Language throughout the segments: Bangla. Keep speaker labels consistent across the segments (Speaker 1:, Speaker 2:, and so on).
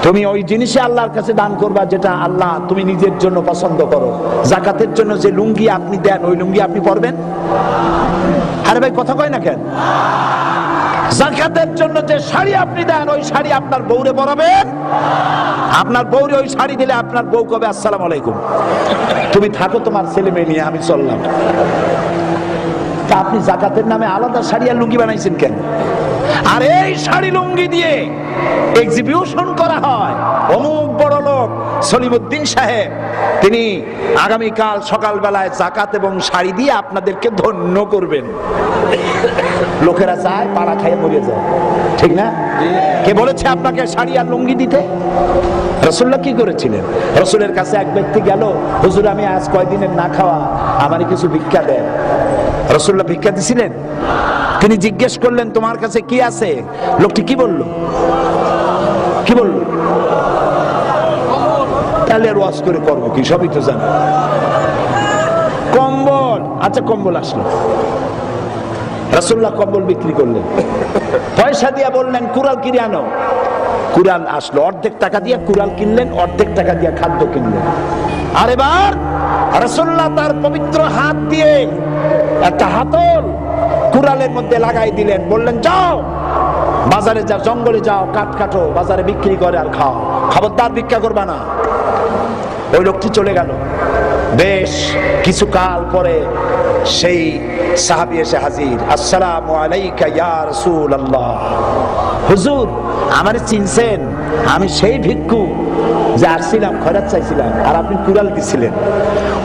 Speaker 1: তুমি ওই জিনিসে আল্লাহর কাছে দান করবা যেটা আল্লাহ তুমি নিজের জন্য পছন্দ করো। যাকাতের জন্য যে লুঙ্গি আপনি দেন ওই লুঙ্গি আপনি পরবেন? আরে ভাই কথা কয় না কেন? যাকাতের জন্য যে শাড়ি আপনি দেন ওই শাড়ি আপনার বউরে পরাবেন? আপনার বউরে ওই শাড়ি দিলে আপনার বউ কবে আসসালামু আলাইকুম, তুমি থাকো তোমার ছেলে মেয়ে নিয়ে, আমি চললাম। তা আপনি যাকাতের নামে আলাদা শাড়ি আর লুঙ্গি বানাইছেন কেন? আর এই শাড়ি লুঙ্গি দিয়ে এক্সিবিউশন করা হয়। অমুক বড় লোক সলিমউদ্দিন সাহেব তিনি আগামীকাল সকালবেলায় যাকাত এবং শাড়ি দিয়ে আপনাদেরকে ধন্য করবেন। লোকেরা যায় পাড়া খাইয়ে মরে যায়, ঠিক না? কে বলেছে আপনাকে শাড়ি আর লুঙ্গি দিতে? রাসূলুল্লাহ কি করেছিলেন? রাসূলের কাছে এক ব্যক্তি গেল, হুজুর আমি আজ কয়দিনের না খাওয়া, আমারে কিছু ভিক্ষা দেন। রাসূলুল্লাহ ভিক্ষা দিছিলেন? তিনি জিজ্ঞেস করলেন তোমার কাছে কি আছে? লোকটি কি বলল? কি বলল? তাহলে আর ওয়াজ করে করবো কি, সবই তো জানো। কম্বল। আচ্ছা কম্বল আসলো, রাসূলুল্লাহ কম্বল বিক্রি করলেন, পয়সা দিয়ে বললেন কুড়াল কিনে আনো। কুড়াল আসলো, অর্ধেক টাকা দিয়ে কুড়াল কিনলেন, অর্ধেক টাকা দিয়ে খাদ্য কিনলেন। আর এবার রাসূলুল্লাহ তার পবিত্র হাত দিয়ে একটা হাতল কুড়ালের মধ্যে লাগাই দিলেন, বললেন যাও বাজারে যাও, জঙ্গলে যাও, কাঠ কাটো, বাজারে বিক্রি করে আর খাও, খবরদার ভিক্ষা করবা না। ওই লোকটি চলে গেল। বেশ কিছু কাল পরে সেই সাহাবী এসে হাজির, আসসালামু আলাইকা ইয়া রাসূলুল্লাহ। হুজুর আমারে চিনছেন? আমি সেই ভিক্ষু যে আসছিলাম খয়রাত চাইছিলাম, আর আপনি কুড়াল দিছিলেন।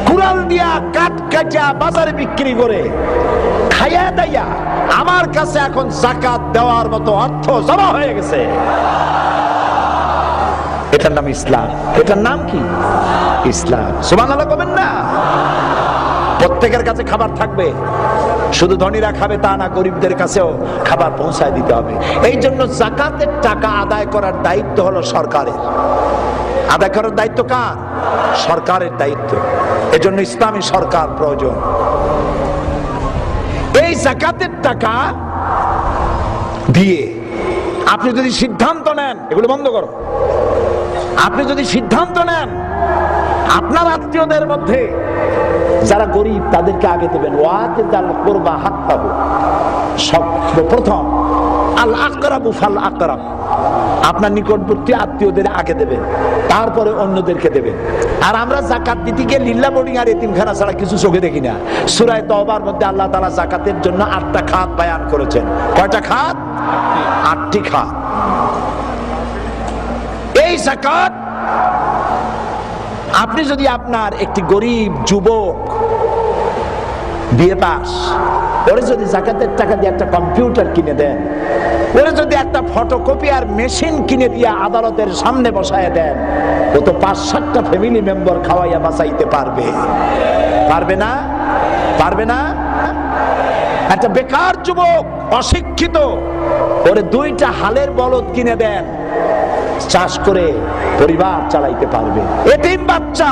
Speaker 1: কুড়াল দিয়া কাঠ কাটা বাজারে বিক্রি করে খাইয়া দাইয়া আমার কাছে এখন যাকাত দেওয়ার মতো অর্থ জমা হয়ে গেছে। এটার নাম ইসলাম। এটার নাম কি? ইসলাম। সুবহানাল্লাহ বলবেন না? প্রত্যেকের কাছে খাবার থাকবে, শুধু ধনীরা খাবে তা না, গরিবদের কাছেও খাবার পৌঁছায় দিতে হবে। এই জন্য যাকাতের টাকা আদায় করার দায়িত্ব হলো সরকারের। আদায় করার দায়িত্ব কার? সরকারের দায়িত্ব। এজন্য ইসলামী সরকার প্রয়োজন। এই যাকাতের টাকা দিয়ে আপনি যদি সিদ্ধান্ত নেন, এগুলো বন্ধ করো, আপনি যদি সিদ্ধান্ত নেন আপনার আত্মীয়দের মধ্যে যারা গরিব তাদেরকে আগে দেবেন, ওয়াতিদাল কুরবা হাক্কাহু, সর্বপ্রথম আল আকরাবু ফাল আকরাব, আপনার নিকটবর্তী আত্মীয়দের আগে দেবেন, তারপরে অন্যদেরকে দেবেন। আর আমরা যাকাত দিতে গিয়ে লিল্লাহ বোর্ডিং আর এতিমখানা ছাড়া কিছু চোখে দেখি না। সূরা তওবার মধ্যে আল্লাহ তাআলা যাকাতের জন্য 8টা খাত বয়ান করেছেন। কয়টা খাত? 8টি খাত। এই যাকাত আপনি যদি আপনার একটি গরিব যুবক বিয়ে পাস, ওরে যদি যাকাতের টাকা দিয়ে একটা কম্পিউটার কিনে দেন, ওরে যদি একটা ফটোকপিয়ার মেশিন কিনে দিয়ে আদালতের সামনে বসায় দেন, ও তো 5-7টা ফ্যামিলি মেম্বার খাওয়াইয়া বাঁচাইতে পারবে। পারবে না? পারবে না? একটা বেকার যুবক অশিক্ষিত, ওরে 2টা হালের বলদ কিনে দেন, চাষ করে পরিবার চালাইতে পারবে। এতিম বাচ্চা,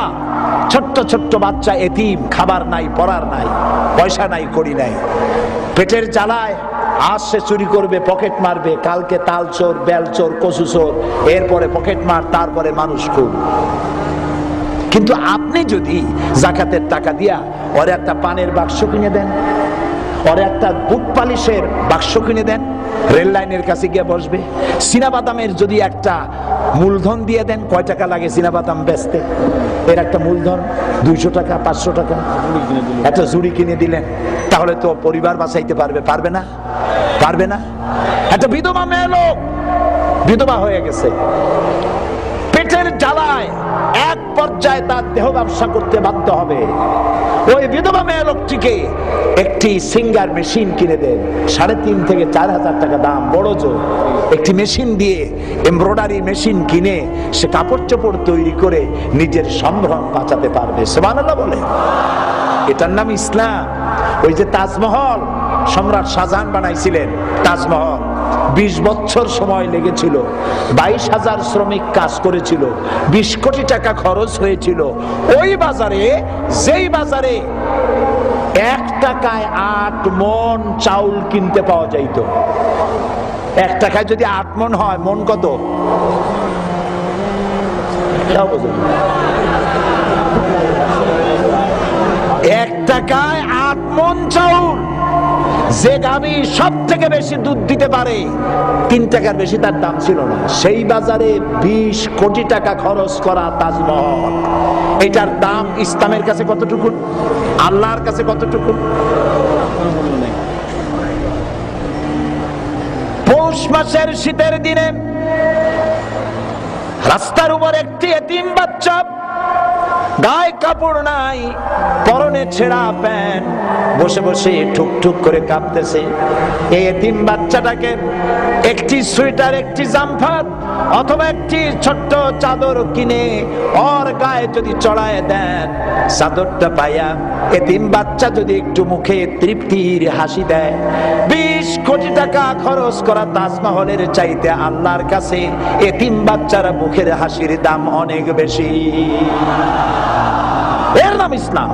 Speaker 1: ছোট্ট ছোট্ট বাচ্চা এতিম, খাবার নাই, পড়ার নাই, পয়সা নাই, কড়ি নাই, পেটের জ্বালায় আজ সে চুরি করবে, পকেট মারবে, কালকে তাল চোর, বেল চোর, কচু চোর, এরপরে পকেট মার, তারপরে মানুষ খুন। কিন্তু আপনি যদি যাকাতের টাকা দিয়া ওরে একটা পানের বাক্স কিনে দেন, ওরে একটা বুট পালিশের বাক্স কিনে দেন, রেল লাইনের কাছে গিয়ে বসবে। চীনাবাদামের যদি একটা মূলধন দিয়ে দেন, কয় টাকা লাগে চীনাবাদাম বেচতে? এর একটা মূলধন 200 টাকা, 500 টাকা। একটা জুড়ি কিনে দিলেন, তাহলে তো পরিবার বাঁচাইতে পারবে। পারবে না? পারবে না? একটা বিধবা মেয়ে লোক বিধবা হয়ে গেছে, পেটের জ্বালায় এক পর্যায়ে তার দেহ ব্যবসা করতে বাধ্য হবে। ওই বিধবা মেয়ে লোকটিকে একটি সিঙ্গার মেশিন কিনে দেন, 3.5 থেকে 4,000 টাকা দাম, বড় জোর। একটি মেশিন দিয়ে, এমব্রয়ডারি মেশিন কিনে সে কাপড় চোপড় তৈরি করে নিজের সম্ভ্রম বাঁচাতে পারবে। সুবহানাল্লাহ বলে। এটার নাম ইসলাম। ওই যে তাজমহল সম্রাট শাহজাহান বানাইছিলেন, তাজমহল 20 বছর সময় লেগেছিল, 22,000 শ্রমিক কাজ করেছিল, 20 কোটি টাকা খরচ হয়েছিল। ওই বাজারে, যেই বাজারে 1 টাকায় 8 মণ চাউল কিনতে পাওয়া যাইত, 1 টাকায় যদি 8 মণ হয়, মণ কত? তাও বোঝেন। 1 টাকায় 8 মণ চাউল। যে গাভী সব থেকে বেশি দুধ দিতে পারে 3 টাকার বেশি তার দাম ছিল না। সেই বাজারে 20 কোটি টাকা খরচ করা তাজমহল, এটার দাম ইসলামের কাছে কতটুকু, আল্লাহর কাছে কতটুকু? পৌষ মাসের শীতের দিনে রাস্তার উপর একটি এতিম বাচ্চা, গায়ে কাপড় নাই, পরনে ছেঁড়া প্যান্ট, বসে বসে ঠুকঠুক করে কাঁপতেছে। এই এতিম বাচ্চাটাকে একটি সোয়েটার, একটি জামফার অথবা একটি ছোট্ট চাদর কিনে ওর গায়ে যদি চড়ায় দেন, চাদরটা পাইয়া এতিম বাচ্চা যদি একটু মুখে তৃপ্তির হাসি দেয়, 20 কোটি টাকা খরচ করা তাজমহলের চাইতে আল্লাহর কাছে এতিম বাচ্চার মুখের হাসির দাম অনেক বেশি। এর নাম ইসলাম।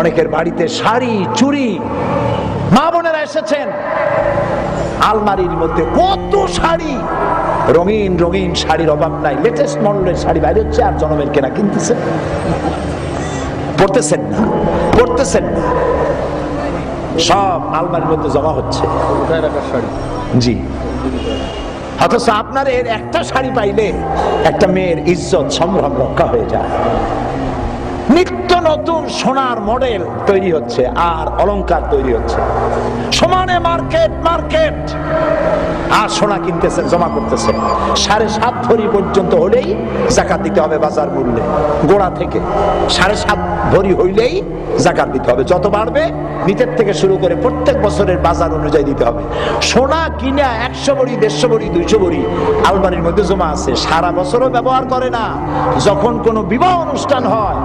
Speaker 1: অনেকের বাড়িতে শাড়ি, চুড়ি, মা বোনেরা এসেছেন, আলমারির মধ্যে কত শাড়ি, রঙিন রঙিন শাড়ির অভাব নাই। লেটেস্ট মডেলের শাড়ি বাইরে হচ্ছে, আর জনমের কেনা কিনতেছে, পড়তেছেন না, পড়তেছেন না, সব আলমারির মধ্যে জমা হচ্ছে। জি, অথচ আপনার এর একটা শাড়ি পাইলে একটা মেয়ের ইজ্জত সম্ভ্রম রক্ষা হয়ে যায়। নিত্য নতুন সোনার মডেল তৈরি হচ্ছে আর অলংকার তৈরি হচ্ছে, সমানে মার্কেট মার্কেট, আর সোনা কিনতেছেন, জমা করতেছেন। 7.5 ভরি পর্যন্ত হলেই যাকাত দিতে হবে বাজার মূল্যে, গোড়া থেকে 7.5 ভরি হইলেই যাকাত দিতে হবে। যত বাড়বে নিচের থেকে শুরু করে প্রত্যেক বছরের বাজার অনুযায়ী দিতে হবে। সোনা কিনা 100 ভরি, 150 ভরি, 200 ভরি আলমারির মধ্যে জমা আছে, সারা বছরও ব্যবহার করে না। যখন কোনো বিবাহ অনুষ্ঠান হয়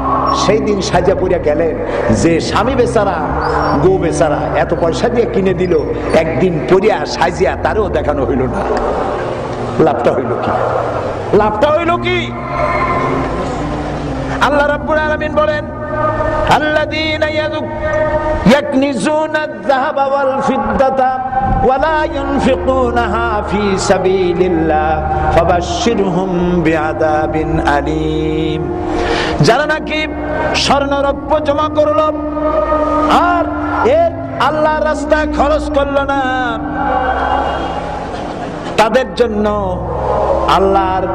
Speaker 1: সেই দিন সাজা পড়িয়া গেলেন, যে স্বামী বেচারা, গো বেচারা এত পয়সা দিয়ে কিনে দিল, একদিন পড়িয়া সাজিয়া তারও দেখানো হইল না। লাভটা হইল কি? লাভটা হইল কি? আল্লাহ রাব্বুল আলামিন বলেন, আল্লাযীনা ইয়াকনিজুনা আয-যাহাবা ওয়াল ফিদ্দাতা ওয়া লা ইউনফিকুনাহা ফী সাবিলিল্লাহ ফাবাশশিরহুম বিআযাবিন আলীম। যারা নাকি স্বর্ণ রৌপ্য জমা করলো আর এর আল্লাহর রাস্তায় খরচ করলো না, তাদের জন্য আল্লাহর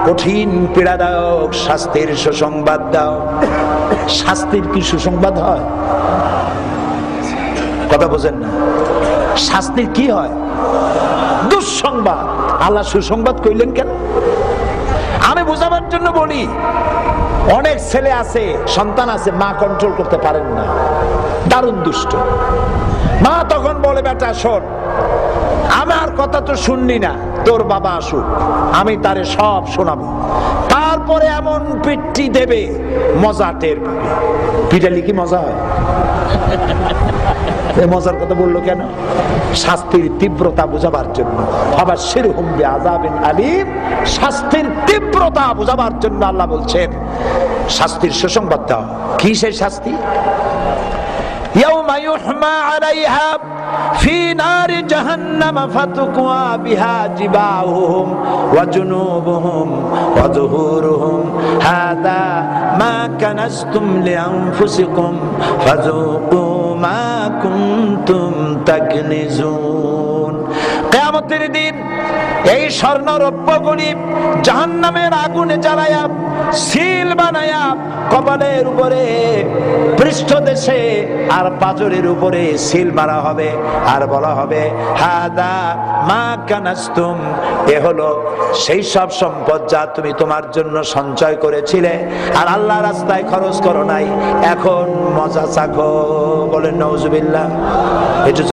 Speaker 1: কঠিন পীড়াদায়ক শাস্তির সুসংবাদ দাও। শাস্তির কি সুসংবাদ হয়? কথা বোঝেন না? শাস্তির কি হয়? দুঃসংবাদ। আল্লাহ সুসংবাদ কইলেন কেন? আমি বোঝাবার জন্য বলি, অনেক ছেলে আছে, সন্তান আছে, মা কন্ট্রোল করতে পারেন না, দারুণ দুষ্ট। মা তখন বলে, বেটা শোন, আমার কথা তো শুনলি না, তোর বাবা আসুক, আমি তারে সব শোনাবো। তারপরে এমন পিট্টি দেবে, মজা টের পাবে। পিটালি কি মজা হয়? এই মজার কথা বললো কেন? শাস্তির তীব্রতা বোঝাবার জন্য। ফাবাশশিরহুম বিআযাবিন আলীম, শাস্তির তীব্রতা বোঝাবার জন্য আল্লাহ বলছেন শাস্তির সুসংবাদ দাও। কি সেই শাস্তি? ইয়াউমা ইউহমা আলাইহা ফি নারি জাহান্নাম ফাতুকওয়া বিহা জিবাহুম ওয়া জুনুবুহুম ওয়া যুহুরুহুম হাদা মা কানাসতুম লিআনফুসিকুম ফাযুকু মা কুনতুম তাকনিজুন। কিয়ামতের দিন এই স্বর্ণ রৌপ্যগুলি জাহান্নামের আগুনে জ্বালায়া সিল বানায়া কপালের উপরে, পৃষ্ঠদেশে আর পাঁজরের উপরে সিল মারা হবে, আর বলা হবে হাদা মা কানাসতুম, এ হলো সেই সব সম্পদ যা তুমি তোমার জন্য সঞ্চয় করেছিলে আর আল্লাহ রাস্তায় খরচ করো নাই, এখন মজা চাখো। বলেন নাউজুবিল্লাহ।